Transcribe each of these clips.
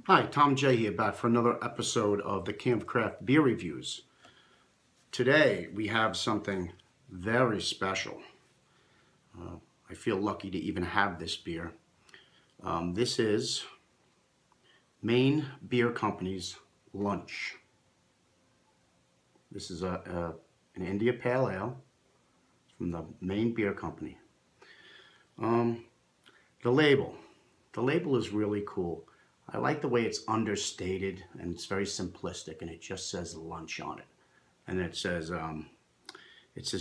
Hi, Tom J here, back for another episode of the Camp Craft Beer Reviews. Today we have something very special. I feel lucky to even have this beer. This is Maine Beer Company's Lunch. This is an India Pale Ale from the Maine Beer Company. The label. The label is really cool. I like the way it's understated and it's very simplistic, and it just says lunch on it. And it says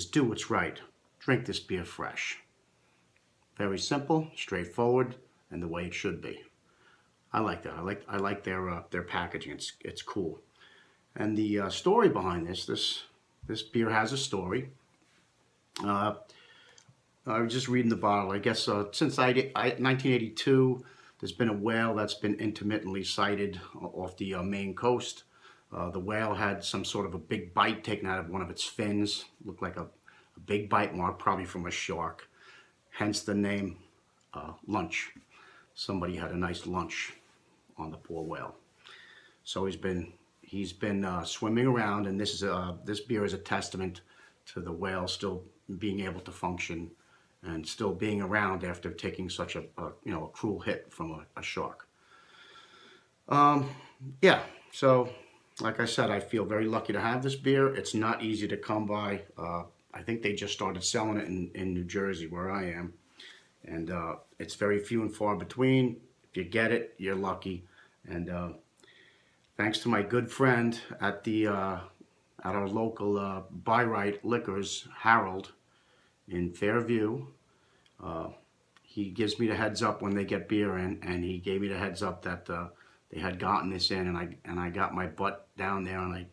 do what's right. Drink this beer fresh. Very simple, straightforward, and the way it should be. I like that. I like their packaging. It's cool. And the story behind this beer has a story. I was just reading the bottle. I guess since 1982. There's been a whale that's been intermittently sighted off the Maine coast. The whale had some sort of a big bite taken out of one of its fins. Looked like a big bite mark, probably from a shark. Hence the name lunch. Somebody had a nice lunch on the poor whale. So he's been swimming around, and this beer is a testament to the whale still being able to function and still being around after taking such a cruel hit from a shark. Yeah, so like I said, I feel very lucky to have this beer. It's not easy to come by. I think they just started selling it in New Jersey, where I am. And it's very few and far between. If you get it, you're lucky. And thanks to my good friend at our local Buy Right Liquors, Harold, in Fairview. He gives me the heads up when they get beer in, and he gave me the heads up that they had gotten this in, and I got my butt down there, and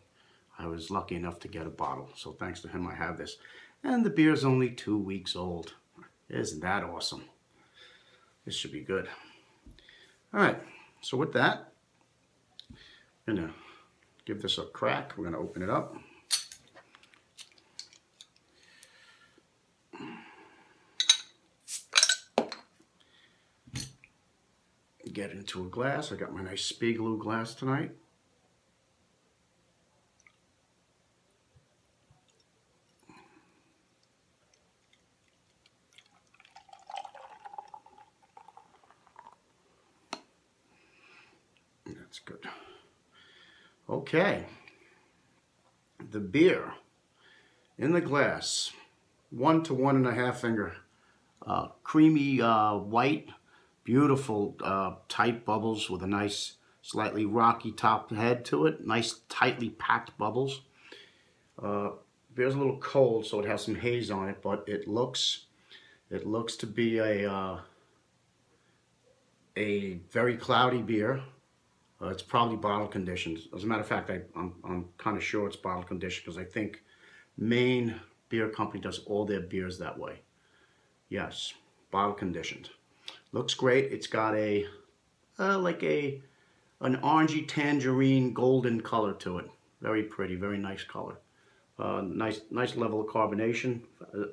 I was lucky enough to get a bottle. So thanks to him, I have this. And the beer's only 2 weeks old. Isn't that awesome? This should be good. All right, so with that, I'm gonna give this a crack. We're gonna open it up. Get into a glass. I got my nice Spiegeloo glass tonight. That's good. Okay. The beer in the glass, 1 to 1.5 finger, creamy white. Beautiful tight bubbles with a nice slightly rocky top head to it. Nice tightly packed bubbles. Beer's a little cold, so it has some haze on it, but it looks to be a very cloudy beer. It's probably bottle conditioned. As a matter of fact, I'm kind of sure it's bottle conditioned, because I think Maine Beer Company does all their beers that way. Yes, bottle conditioned. Looks great. It's got an orangey tangerine golden color to it. Very pretty, very nice color. Nice level of carbonation,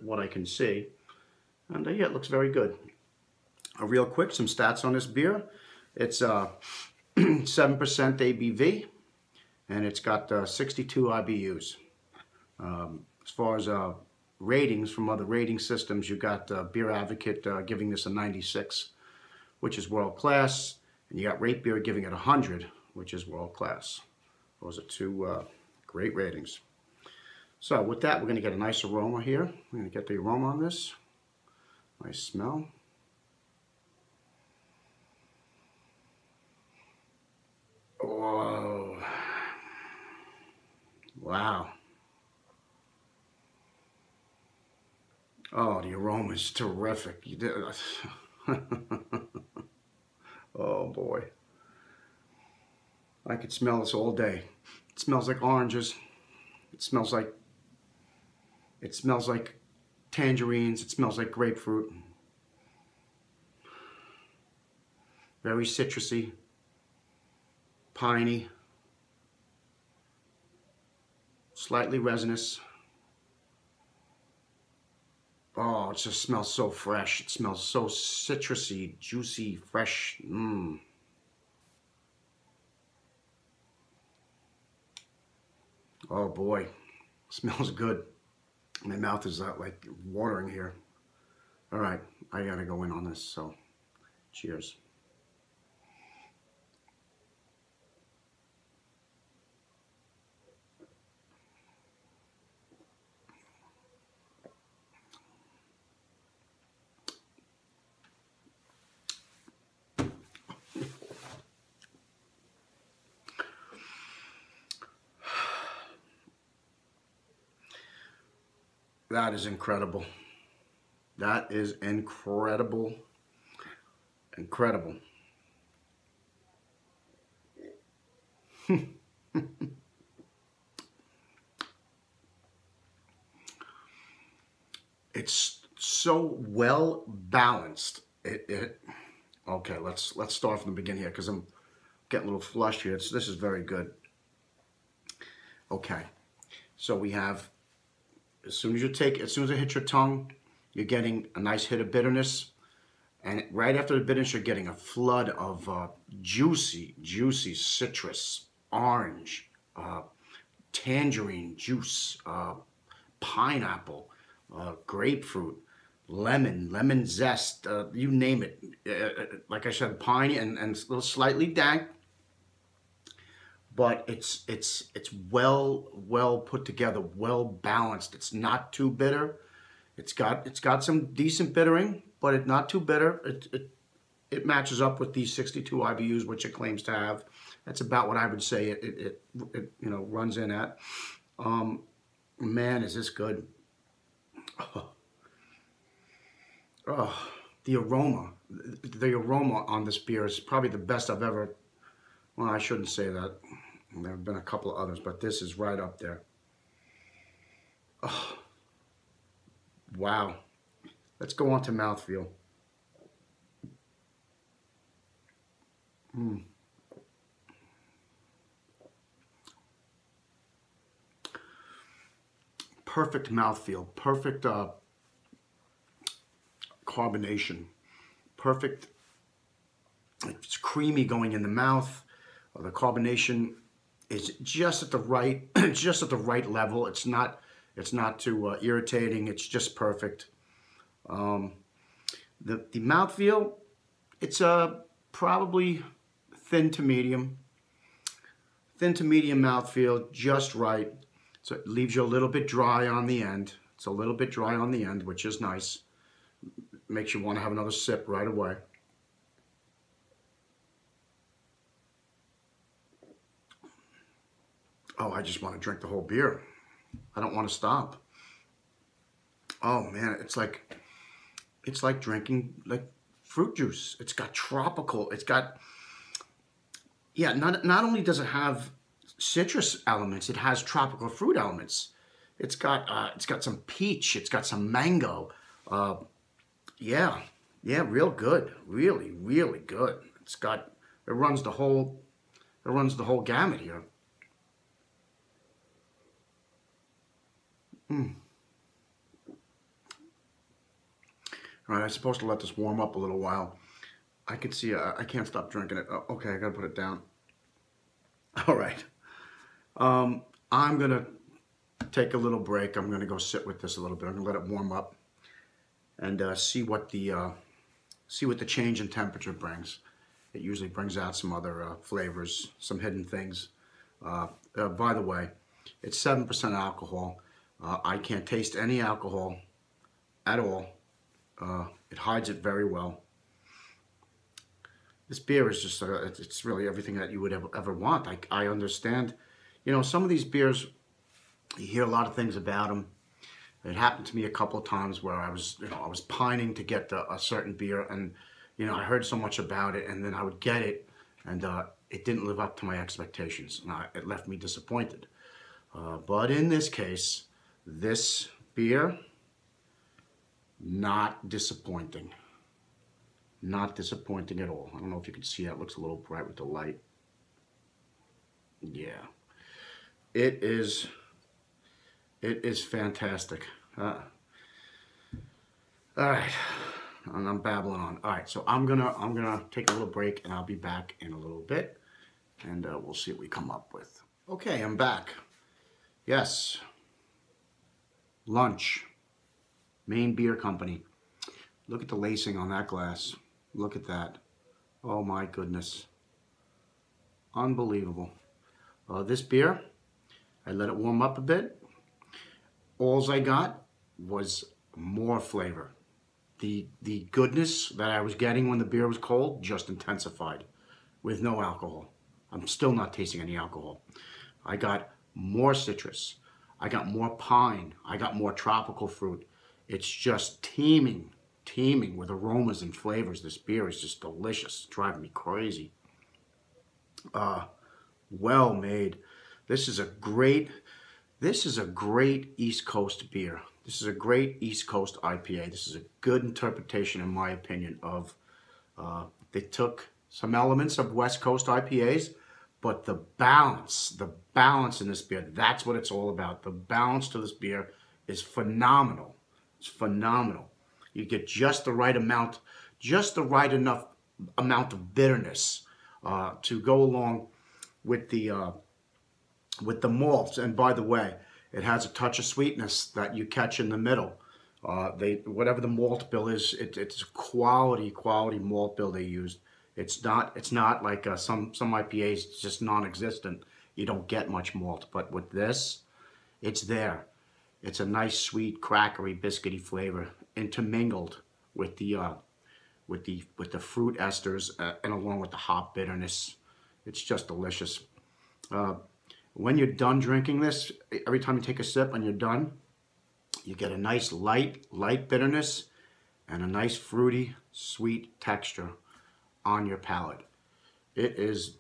what I can see. And yeah, it looks very good. Real quick, some stats on this beer. It's 7% ABV, and it's got 62 IBUs. As far as ratings from other rating systems, you got Beer Advocate giving this a 96, which is world class, and you got Rate Beer giving it 100, which is world class. Those are two great ratings. So with that, we're going to get a nice aroma here. We're going to get the aroma on this. Nice smell. Whoa. Wow. Oh, the aroma is terrific. You did. Oh boy. I could smell this all day. It smells like oranges. It smells like tangerines. It smells like grapefruit. Very citrusy, piney, slightly resinous. Oh, it just smells so fresh. It smells so citrusy, juicy, fresh. Oh boy, smells good. My mouth is like watering here. All right, I gotta go in on this, so cheers. That is incredible. That is incredible. Incredible. It's so well balanced. Okay, let's start from the beginning here because I'm getting a little flushed here. This is very good. Okay, so we have, as soon as it hits your tongue, you're getting a nice hit of bitterness. And right after the bitterness, you're getting a flood of juicy citrus, orange, tangerine juice, pineapple, grapefruit, lemon zest, you name it. Like I said, piney and a little slightly dank, but it's well put together, well balanced. It's not too bitter. It's got some decent bittering, but it's not too bitter. It matches up with these 62 IBUs, which it claims to have. That's about what I would say it runs in at. Man, is this good. Oh, the aroma on this beer is probably the best I've ever, well, I shouldn't say that. There have been a couple of others, but this is right up there. Oh, wow. Let's go on to mouthfeel. Perfect mouthfeel, perfect carbonation, perfect. It's creamy going in the mouth. The carbonation is just at the right, just at the right level. It's not too irritating. It's just perfect. The mouthfeel, it's probably thin to medium mouthfeel, just right. So it leaves you a little bit dry on the end. It's a little bit dry on the end, which is nice. Makes you want to have another sip right away. Oh, I just want to drink the whole beer. I don't want to stop. Oh man, it's like drinking like fruit juice. It's got tropical. It's got, yeah. Not only does it have citrus elements, it has tropical fruit elements. It's got some peach. It's got some mango. Yeah, real good. Really good. It runs the whole gamut here. All right, I'm supposed to let this warm up a little while. I can see I can't stop drinking it. Oh, okay, I gotta put it down. All right. I'm gonna take a little break. I'm gonna go sit with this a little bit. I'm gonna let it warm up and see what the change in temperature brings. It usually brings out some other flavors, some hidden things. By the way, it's 7% alcohol. I can't taste any alcohol at all. It hides it very well. This beer is just, it's really everything that you would ever want. I understand, some of these beers, you hear a lot of things about them. It happened to me a couple of times where I was pining to get a certain beer, and, I heard so much about it, and then I would get it, and it didn't live up to my expectations, and it left me disappointed. But in this case, this beer, not disappointing. Not disappointing at all. I don't know if you can see that. It looks a little bright with the light. Yeah. It is fantastic. All right. And I'm babbling on. All right, so I'm gonna take a little break, and I'll be back in a little bit, and we'll see what we come up with. Okay, I'm back. Yes, lunch, Maine Beer Company. Look at the lacing on that glass. Look at that. Oh my goodness. Unbelievable. This beer, I let it warm up a bit. Alls I got was more flavor. The goodness that I was getting when the beer was cold just intensified with no alcohol. I'm still not tasting any alcohol. I got more citrus. I got more pine. I got more tropical fruit. It's just teeming with aromas and flavors. This beer is just delicious. It's driving me crazy. Well made. This is a great East Coast beer. This is a great East Coast IPA. This is a good interpretation, in my opinion, of, they took some elements of West Coast IPAs, but the balance in this beer, that's what it's all about. The balance to this beer is phenomenal. It's phenomenal. You get just the right amount, just the right enough amount of bitterness to go along with the malts. And by the way, it has a touch of sweetness that you catch in the middle. Whatever the malt bill is, it's quality malt bill they used. It's not like some IPAs, just non-existent. You don't get much malt, but with this, it's there. It's a nice, sweet, crackery, biscuity flavor intermingled with the fruit esters and along with the hop bitterness. It's just delicious. When you're done drinking this, every time you take a sip and you're done, you get a nice light bitterness and a nice fruity, sweet texture on your palate. It is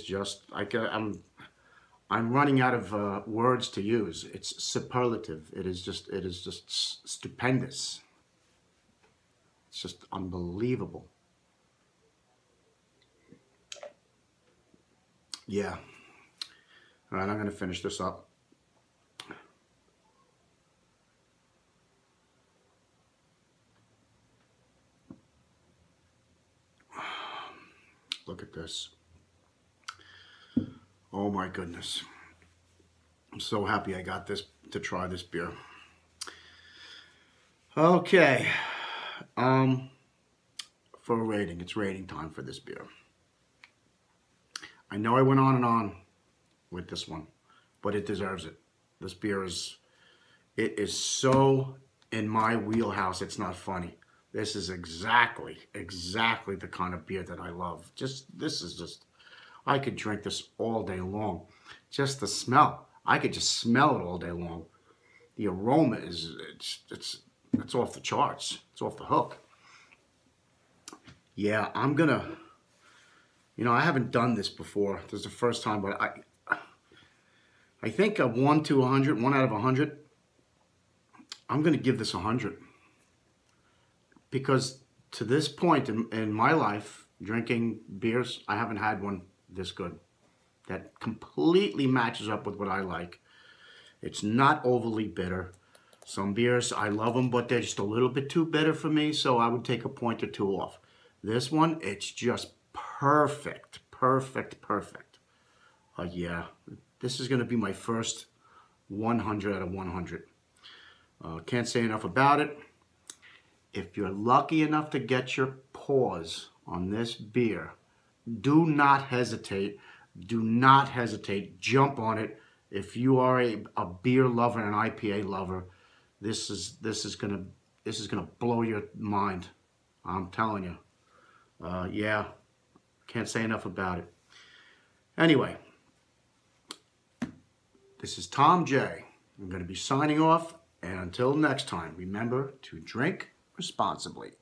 just, I'm running out of words to use. It's superlative. It is just stupendous. It's just unbelievable. Yeah. All right, I'm going to finish this up. Look at this. Oh my goodness. I'm so happy I got this to try this beer. Okay. For a rating, it's rating time for this beer. I know I went on and on with this one, but it deserves it. This beer is so in my wheelhouse, it's not funny. This is exactly the kind of beer that I love. I could drink this all day long. Just the smell, I could just smell it all day long. The aroma it's off the charts. It's off the hook. Yeah, I'm gonna, I haven't done this before. This is the first time, but I think a 1 to 100, 1 out of 100, I'm going to give this 100. Because to this point in my life, drinking beers, I haven't had one this good. That completely matches up with what I like. It's not overly bitter. Some beers, I love them, but they're just a little bit too bitter for me, so I would take a point or two off. This one, it's just perfect. Yeah, this is going to be my first 100 out of 100. Can't say enough about it. If you're lucky enough to get your paws on this beer, do not hesitate. Do not hesitate. Jump on it. If you are a beer lover, an IPA lover, this is gonna blow your mind. I'm telling you. Yeah, can't say enough about it. Anyway, this is Tom J. I'm going to be signing off, and until next time, remember to drink responsibly.